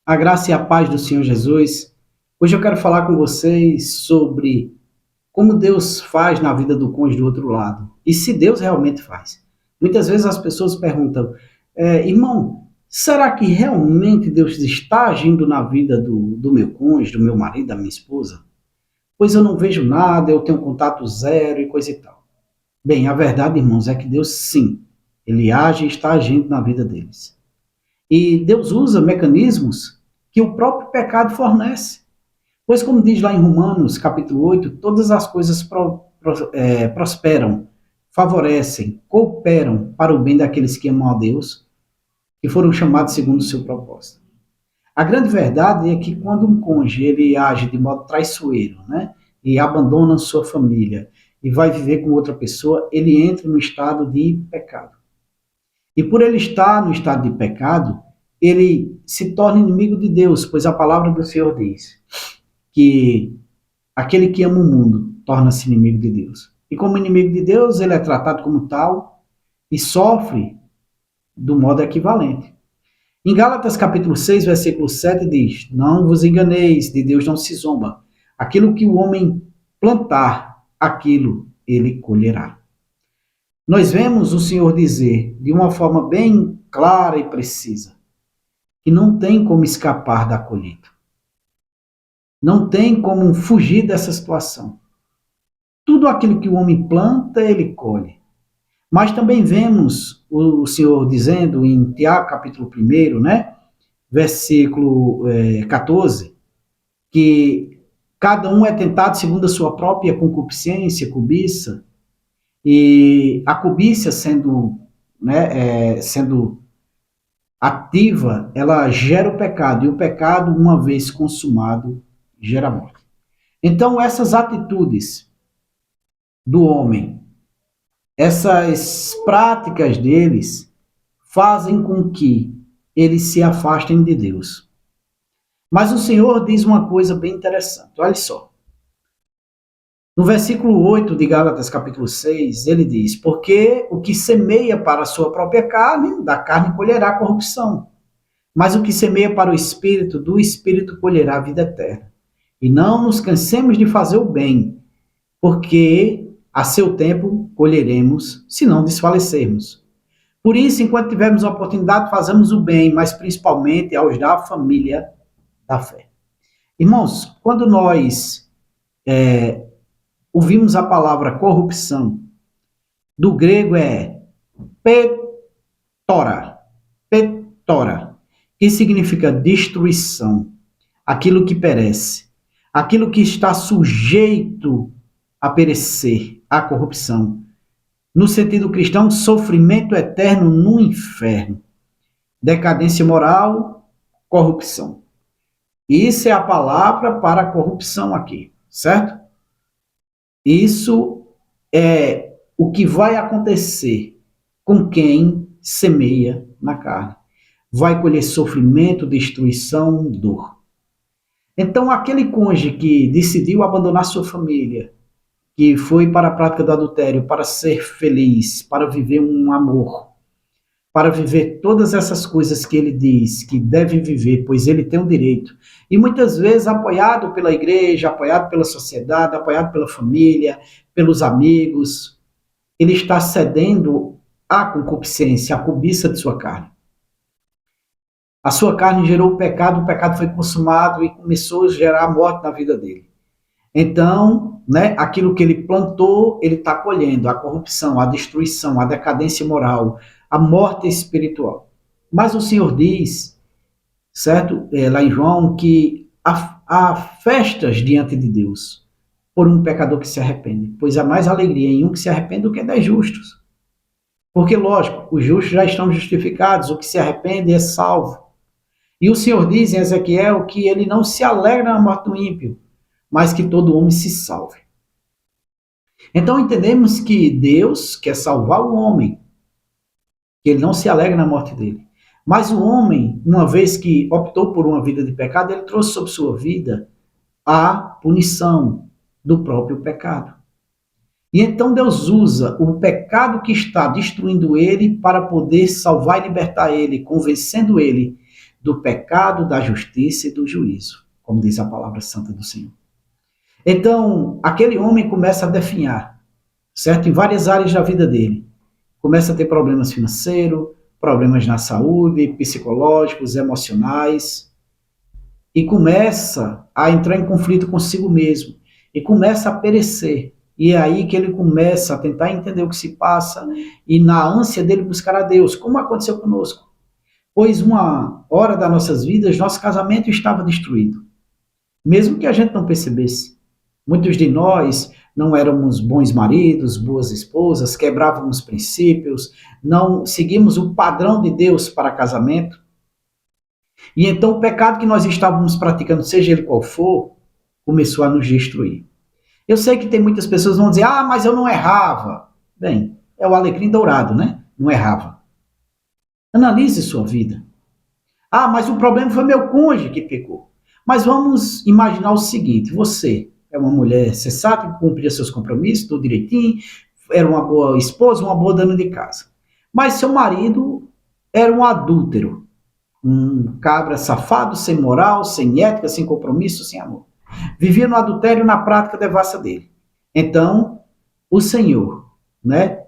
A graça e a paz do Senhor Jesus. Hoje eu quero falar com vocês sobre como Deus faz na vida do cônjuge do outro lado. E se Deus realmente faz. Muitas vezes as pessoas perguntam, irmão, será que realmente Deus está agindo na vida do meu cônjuge, do meu marido, da minha esposa? Pois eu não vejo nada, eu tenho contato zero e coisa e tal. Bem, a verdade, irmãos, é que Deus sim, Ele age e está agindo na vida deles. E Deus usa mecanismos que o próprio pecado fornece. Pois, como diz lá em Romanos, capítulo 8, todas as coisas prosperam, favorecem, cooperam para o bem daqueles que amam a Deus, que foram chamados segundo o seu propósito. A grande verdade é que quando um cônjuge ele age de modo traiçoeiro, né, e abandona sua família e vai viver com outra pessoa, ele entra no estado de pecado. E por ele estar no estado de pecado, ele se torna inimigo de Deus, pois a palavra do Senhor diz que aquele que ama o mundo torna-se inimigo de Deus. E como inimigo de Deus, ele é tratado como tal e sofre do modo equivalente. Em Gálatas capítulo 6, versículo 7 diz: Não vos enganeis, de Deus não se zomba. Aquilo que o homem plantar, aquilo ele colherá. Nós vemos o Senhor dizer, de uma forma bem clara e precisa, que não tem como escapar da colheita. Não tem como fugir dessa situação. Tudo aquilo que o homem planta, ele colhe. Mas também vemos o Senhor dizendo em Tiago, capítulo 1, né, versículo 14, que cada um é tentado segundo a sua própria concupiscência, cobiça, e a cobiça sendo ativa, ela gera o pecado, e o pecado, uma vez consumado, gera morte. Então, essas atitudes do homem, essas práticas deles, fazem com que eles se afastem de Deus. Mas o Senhor diz uma coisa bem interessante, olha só. No versículo 8 de Gálatas capítulo 6, ele diz, porque o que semeia para a sua própria carne, da carne colherá corrupção. Mas o que semeia para o Espírito, do Espírito colherá a vida eterna. E não nos cansemos de fazer o bem, porque a seu tempo colheremos, se não desfalecermos. Por isso, enquanto tivermos a oportunidade, fazemos o bem, mas principalmente aos da família da fé. Irmãos, quando nós ouvimos a palavra corrupção, do grego é petora, petora, que significa destruição, aquilo que perece, aquilo que está sujeito a perecer, a corrupção. No sentido cristão, sofrimento eterno no inferno, decadência moral, corrupção. Isso é a palavra para a corrupção aqui, certo? Isso é o que vai acontecer com quem semeia na carne. Vai colher sofrimento, destruição, dor. Então, aquele cônjuge que decidiu abandonar sua família, que foi para a prática do adultério, para ser feliz, para viver um amor, para viver todas essas coisas que ele diz que deve viver, pois ele tem o direito. E muitas vezes apoiado pela igreja, apoiado pela sociedade, apoiado pela família, pelos amigos, ele está cedendo à concupiscência, à cobiça de sua carne. A sua carne gerou o pecado foi consumado e começou a gerar a morte na vida dele. Então, né, aquilo que ele plantou, ele está colhendo, a corrupção, a destruição, a decadência moral, a morte espiritual. Mas o Senhor diz, certo, lá em João, que há festas diante de Deus por um pecador que se arrepende, pois há mais alegria em um que se arrepende do que 10 justos. Porque, lógico, os justos já estão justificados, o que se arrepende é salvo. E o Senhor diz em Ezequiel que ele não se alegra na morte do ímpio, mas que todo homem se salve. Então entendemos que Deus quer salvar o homem, que ele não se alegra na morte dele. Mas o homem, uma vez que optou por uma vida de pecado, ele trouxe sobre sua vida a punição do próprio pecado. E então Deus usa o pecado que está destruindo ele para poder salvar e libertar ele, convencendo ele do pecado, da justiça e do juízo, como diz a palavra santa do Senhor. Então, aquele homem começa a definhar, certo? Em várias áreas da vida dele. Começa a ter problemas financeiros, problemas na saúde, psicológicos, emocionais, e começa a entrar em conflito consigo mesmo, e começa a perecer. E é aí que ele começa a tentar entender o que se passa, e na ânsia dele buscar a Deus, como aconteceu conosco. Pois uma hora das nossas vidas, nosso casamento estava destruído, mesmo que a gente não percebesse. Muitos de nós não éramos bons maridos, boas esposas, quebrávamos princípios, não seguimos o padrão de Deus para casamento. E então o pecado que nós estávamos praticando, seja ele qual for, começou a nos destruir. Eu sei que tem muitas pessoas que vão dizer, mas eu não errava. Bem, é o alecrim dourado, né? Não errava. Analise sua vida. Mas o problema foi meu cônjuge que pecou. Mas vamos imaginar o seguinte, você é uma mulher sensata, que cumpria seus compromissos, tudo direitinho, era uma boa esposa, uma boa dona de casa. Mas seu marido era um adúltero, um cabra safado, sem moral, sem ética, sem compromisso, sem amor. Vivia no adultério na prática devassa dele. Então, o Senhor, né,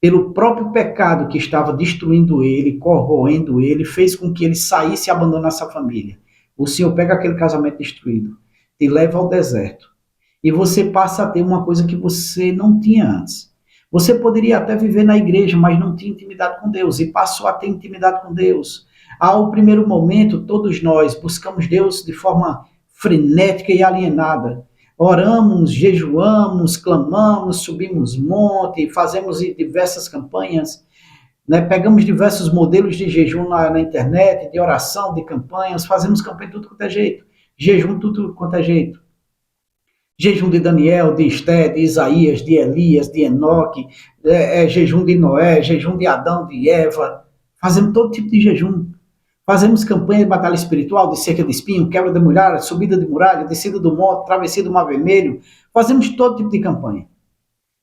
pelo próprio pecado que estava destruindo ele, corroendo ele, fez com que ele saísse e abandonasse a família. O Senhor pega aquele casamento destruído, te leva ao deserto, e você passa a ter uma coisa que você não tinha antes. Você poderia até viver na igreja, mas não tinha intimidade com Deus, e passou a ter intimidade com Deus. Ao primeiro momento, todos nós buscamos Deus de forma frenética e alienada. Oramos, jejuamos, clamamos, subimos monte, fazemos diversas campanhas, né? Pegamos diversos modelos de jejum na internet, de oração, de campanhas, fazemos campanha de tudo quanto é jeito, jejum de tudo quanto é jeito. Jejum de Daniel, de Esté, de Isaías, de Elias, de Enoque, jejum de Noé, jejum de Adão, de Eva, fazemos todo tipo de jejum. Fazemos campanha de batalha espiritual, de cerca de espinho, quebra de muralha, subida de muralha, descida do monte, travessia do mar vermelho. Fazemos todo tipo de campanha.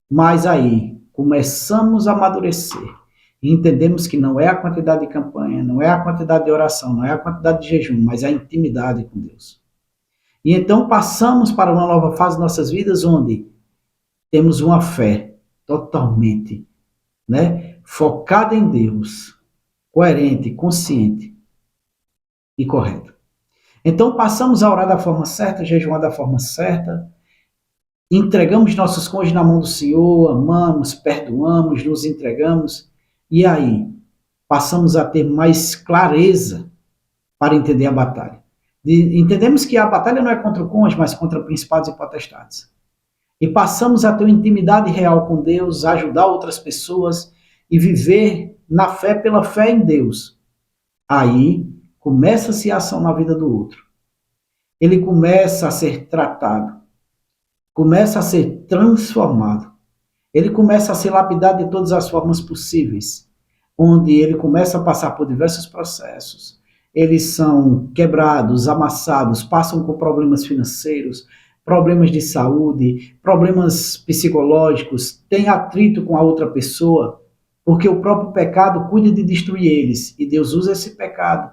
Mas aí, começamos a amadurecer. E entendemos que não é a quantidade de campanha, não é a quantidade de oração, não é a quantidade de jejum, mas a intimidade com Deus. E então passamos para uma nova fase de nossas vidas, onde temos uma fé totalmente, né, focada em Deus, coerente, consciente e correto. Então passamos a orar da forma certa, jejuar da forma certa, entregamos nossos cônjuges na mão do Senhor, amamos, perdoamos, nos entregamos, e aí passamos a ter mais clareza para entender a batalha. Entendemos que a batalha não é contra o cônjuge, mas contra principados e potestades. E passamos a ter uma intimidade real com Deus, ajudar outras pessoas e viver na fé pela fé em Deus. Aí começa-se a ação na vida do outro. Ele começa a ser tratado, começa a ser transformado. Ele começa a ser lapidado de todas as formas possíveis, onde ele começa a passar por diversos processos. Eles são quebrados, amassados, passam por problemas financeiros, problemas de saúde, problemas psicológicos, têm atrito com a outra pessoa, porque o próprio pecado cuida de destruir eles, e Deus usa esse pecado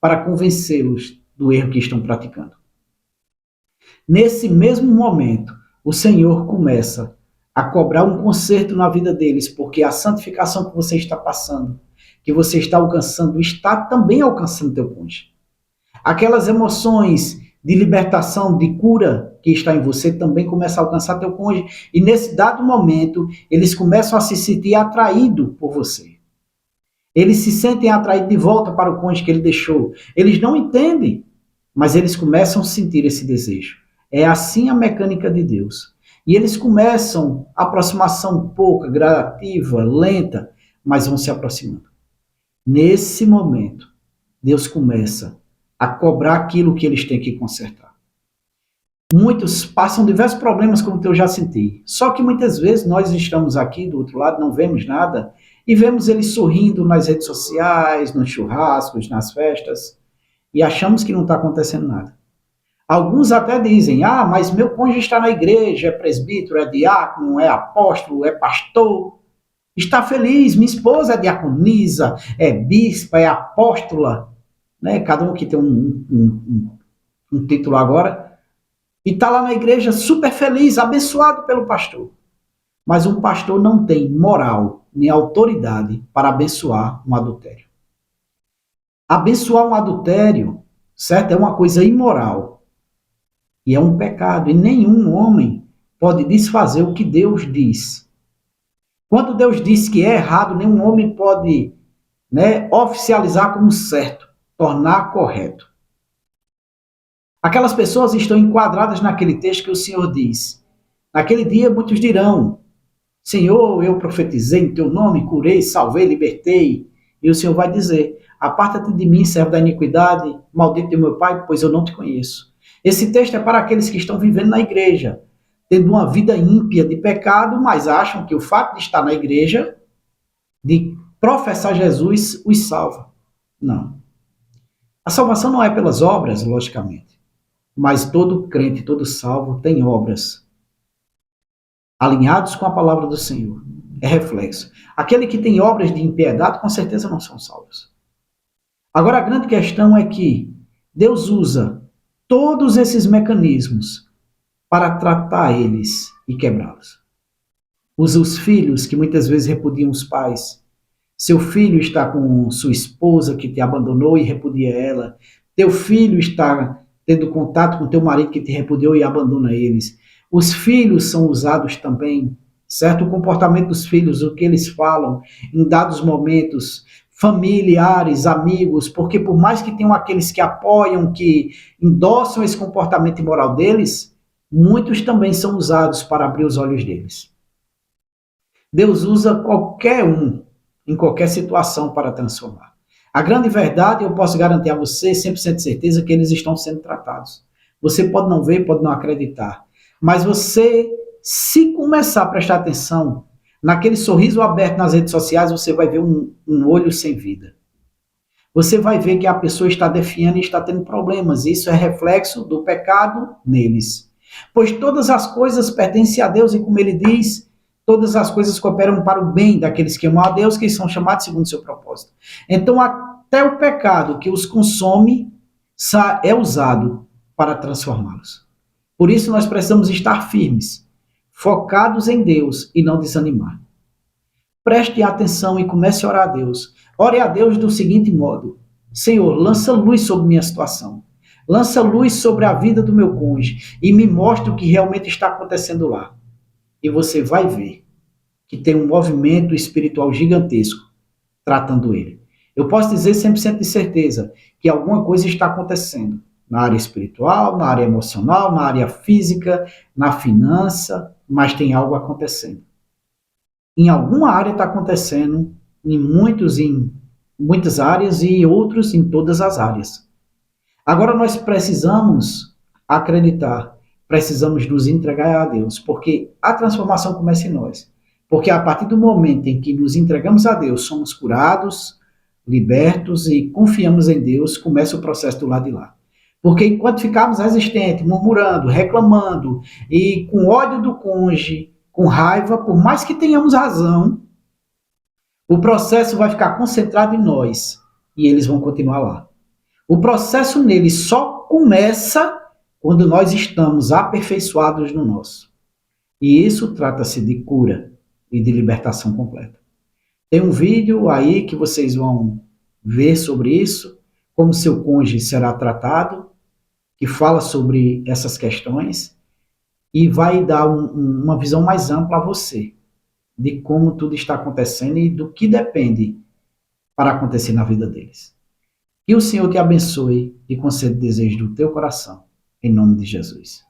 para convencê-los do erro que estão praticando. Nesse mesmo momento, o Senhor começa a cobrar um conserto na vida deles, porque a santificação que você está passando, que você está alcançando, está também alcançando teu cônjuge. Aquelas emoções de libertação, de cura que está em você, também começa a alcançar teu cônjuge, e nesse dado momento, eles começam a se sentir atraídos por você. Eles se sentem atraídos de volta para o cônjuge que ele deixou. Eles não entendem, mas eles começam a sentir esse desejo. É assim a mecânica de Deus. E eles começam a aproximação pouca, gradativa, lenta, mas vão se aproximando. Nesse momento, Deus começa a cobrar aquilo que eles têm que consertar. Muitos passam diversos problemas, como eu já senti. Só que muitas vezes nós estamos aqui do outro lado, não vemos nada, e vemos eles sorrindo nas redes sociais, nos churrascos, nas festas, e achamos que não está acontecendo nada. Alguns até dizem, mas meu cônjuge está na igreja, é presbítero, é diácono, é apóstolo, é pastor. Está feliz, minha esposa é diaconisa, é bispa, é apóstola. né? Cada um que tem um título agora, e está lá na igreja super feliz, abençoado pelo pastor. Mas um pastor não tem moral nem autoridade para abençoar um adultério. Abençoar um adultério, certo? É uma coisa imoral e é um pecado. E nenhum homem pode desfazer o que Deus diz. Quando Deus diz que é errado, nenhum homem pode, né, oficializar como certo, tornar correto. Aquelas pessoas estão enquadradas naquele texto que o Senhor diz. Naquele dia muitos dirão: Senhor, eu profetizei em teu nome, curei, salvei, libertei. E o Senhor vai dizer: aparta-te de mim, servo da iniquidade, maldito é meu Pai, pois eu não te conheço. Esse texto é para aqueles que estão vivendo na igreja, tendo uma vida ímpia de pecado, mas acham que o fato de estar na igreja, de professar Jesus, os salva. Não. A salvação não é pelas obras, logicamente, mas todo crente, todo salvo tem obras alinhados com a palavra do Senhor. É reflexo. Aquele que tem obras de impiedade, com certeza não são salvos. Agora, a grande questão é que Deus usa todos esses mecanismos para tratar eles e quebrá-los. Usa os filhos que muitas vezes repudiam os pais. Seu filho está com sua esposa que te abandonou e repudia ela. Teu filho está tendo contato com teu marido que te repudiou e abandona eles. Os filhos são usados também, certo? O comportamento dos filhos, o que eles falam em dados momentos, familiares, amigos, porque por mais que tenham aqueles que apoiam, que endossam esse comportamento imoral deles, muitos também são usados para abrir os olhos deles. Deus usa qualquer um, em qualquer situação, para transformar. A grande verdade, eu posso garantir a você, 100% de certeza, que eles estão sendo tratados. Você pode não ver, pode não acreditar, mas você, se começar a prestar atenção, naquele sorriso aberto nas redes sociais, você vai ver um olho sem vida. Você vai ver que a pessoa está definhando e está tendo problemas. Isso é reflexo do pecado neles. Pois todas as coisas pertencem a Deus e, como ele diz, todas as coisas cooperam para o bem daqueles que amam a Deus, que são chamados segundo o seu propósito. Então, até o pecado que os consome é usado para transformá-los. Por isso, nós precisamos estar firmes, focados em Deus e não desanimar. Preste atenção e comece a orar a Deus. Ore a Deus do seguinte modo: Senhor, lança luz sobre minha situação. Lança luz sobre a vida do meu cônjuge e me mostre o que realmente está acontecendo lá. E você vai ver que tem um movimento espiritual gigantesco tratando ele. Eu posso dizer 100% de certeza que alguma coisa está acontecendo na área espiritual, na área emocional, na área física, na finança, mas tem algo acontecendo. Em alguma área está acontecendo, em muitas áreas e outros em todas as áreas. Agora nós precisamos acreditar, precisamos nos entregar a Deus, porque a transformação começa em nós. Porque a partir do momento em que nos entregamos a Deus, somos curados, libertos e confiamos em Deus, começa o processo do lado de lá. Porque enquanto ficarmos resistentes, murmurando, reclamando e com ódio do cônjuge, com raiva, por mais que tenhamos razão, o processo vai ficar concentrado em nós e eles vão continuar lá. O processo neles só começa quando nós estamos aperfeiçoados no nosso. E isso trata-se de cura e de libertação completa. Tem um vídeo aí que vocês vão ver sobre isso, como seu cônjuge será tratado, que fala sobre essas questões e vai dar uma visão mais ampla a você de como tudo está acontecendo e do que depende para acontecer na vida deles. Que o Senhor te abençoe e conceda o desejo do teu coração, em nome de Jesus.